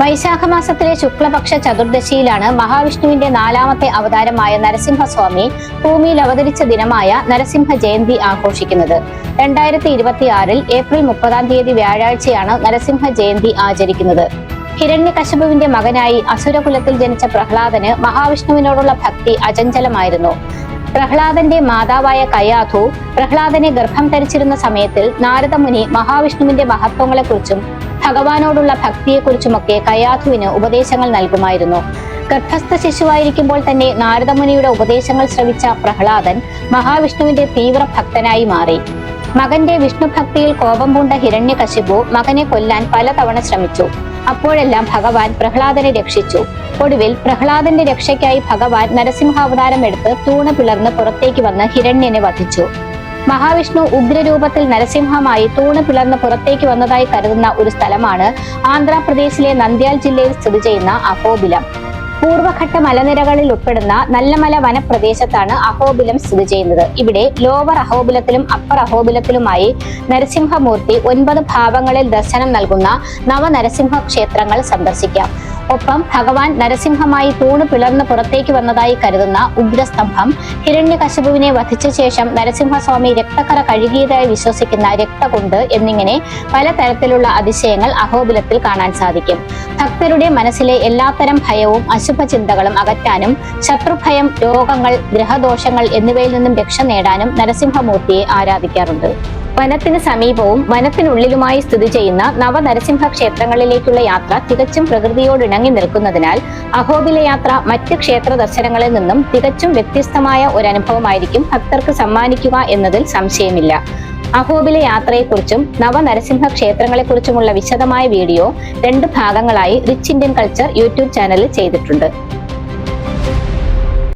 വൈശാഖമാസത്തിലെ ശുക്ലപക്ഷ ചതുർദശിയിലാണ് മഹാവിഷ്ണുവിന്റെ നാലാമത്തെ അവതാരമായ നരസിംഹസ്വാമി ഭൂമിയിൽ അവതരിച്ച ദിനമായ നരസിംഹ ജയന്തി ആഘോഷിക്കുന്നത്. 2026 ഏപ്രിൽ 30 വ്യാഴാഴ്ചയാണ് നരസിംഹ ജയന്തി ആചരിക്കുന്നത്. ഹിരണ്യകശിപുവിന്റെ മകനായി അസുരകുലത്തിൽ ജനിച്ച പ്രഹ്ലാദന് മഹാവിഷ്ണുവിനോടുള്ള ഭക്തി അചഞ്ചലമായിരുന്നു. പ്രഹ്ലാദന്റെ മാതാവായ കയാധു പ്രഹ്ലാദനെ ഗർഭം ധരിച്ചിരുന്ന സമയത്തിൽ നാരദമുനി മഹാവിഷ്ണുവിന്റെ മഹത്വങ്ങളെക്കുറിച്ചും ഭഗവാനോടുള്ള ഭക്തിയെക്കുറിച്ചുമൊക്കെ കയാധുവിന് ഉപദേശങ്ങൾ നൽകുമായിരുന്നു. ഗർഭസ്ഥ ശിശുവായിരിക്കുമ്പോൾ തന്നെ നാരദമുനിയുടെ ഉപദേശങ്ങൾ ശ്രവിച്ച പ്രഹ്ലാദൻ മഹാവിഷ്ണുവിന്റെ തീവ്ര ഭക്തനായി മാറി. മകന്റെ വിഷ്ണുഭക്തിയിൽ കോപം പൂണ്ട ഹിരണ്യകശിപു മകനെ കൊല്ലാൻ പലതവണ ശ്രമിച്ചു. അപ്പോഴെല്ലാം ഭഗവാൻ പ്രഹ്ലാദനെ രക്ഷിച്ചു. ഒടുവിൽ പ്രഹ്ലാദന്റെ രക്ഷയ്ക്കായി ഭഗവാൻ നരസിംഹാവതാരം എടുത്ത് തൂണ് പിളർന്ന് പുറത്തേക്ക് വന്ന് ഹിരണ്യനെ വധിച്ചു. മഹാവിഷ്ണു ഉഗ്രരൂപത്തിൽ നരസിംഹമായി തൂണ് പിളർന്ന് പുറത്തേക്ക് വന്നതായി കരുതുന്ന ഒരു സ്ഥലമാണ് ആന്ധ്രാപ്രദേശിലെ നന്ദ്യാൽ ജില്ലയിൽ സ്ഥിതി ചെയ്യുന്ന അഹോബിലം. പൂർവഘട്ട മലനിരകളിൽ ഉൾപ്പെടുന്ന നല്ലമല വനപ്രദേശത്താണ് അഹോബിലം സ്ഥിതി ചെയ്യുന്നത്. ഇവിടെ ലോവർ അഹോബിലത്തിലും അപ്പർ അഹോബിലത്തിലുമായി നരസിംഹമൂർത്തി 9 ഭാവങ്ങളിൽ ദർശനം നൽകുന്ന നവനരസിംഹ ക്ഷേത്രങ്ങൾ സന്ദർശിക്കാം. ഒപ്പം ഭഗവാൻ നരസിംഹമായി തൂണ് പിളർന്ന് പുറത്തേക്ക് വന്നതായി കരുതുന്ന ഉഗ്രസ്തംഭം, ഹിരണ്യകശിപുവിനെ വധിച്ച ശേഷം നരസിംഹസ്വാമി രക്തക്കറ കഴുകിയതായി വിശ്വസിക്കുന്ന രക്തകുണ്ട് എന്നിങ്ങനെ പലതരത്തിലുള്ള അതിശയങ്ങൾ അഹോബിലത്തിൽ കാണാൻ സാധിക്കും. ഭക്തരുടെ മനസ്സിലെ എല്ലാത്തരം ഭയവും അശുഭചിന്തകളും അകറ്റാനും ശത്രുഭയം, രോഗങ്ങൾ, ഗ്രഹദോഷങ്ങൾ എന്നിവയിൽ നിന്നും രക്ഷ നേടാനും നരസിംഹമൂർത്തിയെ ആരാധിക്കാറുണ്ട്. വനത്തിന് സമീപവും വനത്തിനുള്ളിലുമായി സ്ഥിതി ചെയ്യുന്ന നവനരസിംഹ ക്ഷേത്രങ്ങളിലേക്കുള്ള യാത്ര തികച്ചും പ്രകൃതിയോടിണങ്ങി നിൽക്കുന്നതിനാൽ അഹോബില യാത്ര മറ്റ് ക്ഷേത്ര ദർശനങ്ങളിൽ നിന്നും തികച്ചും വ്യത്യസ്തമായ ഒരു അനുഭവമായിരിക്കും ഭക്തർക്ക് സമ്മാനിക്കുക എന്നതിൽ സംശയമില്ല. അഹോബില യാത്രയെക്കുറിച്ചും നവനരസിംഹ ക്ഷേത്രങ്ങളെക്കുറിച്ചുമുള്ള വിശദമായ വീഡിയോ 2 ഭാഗങ്ങളായി റിച്ച് ഇന്ത്യൻ കൾച്ചർ യൂട്യൂബ് ചാനലിൽ ചെയ്തിട്ടുണ്ട്.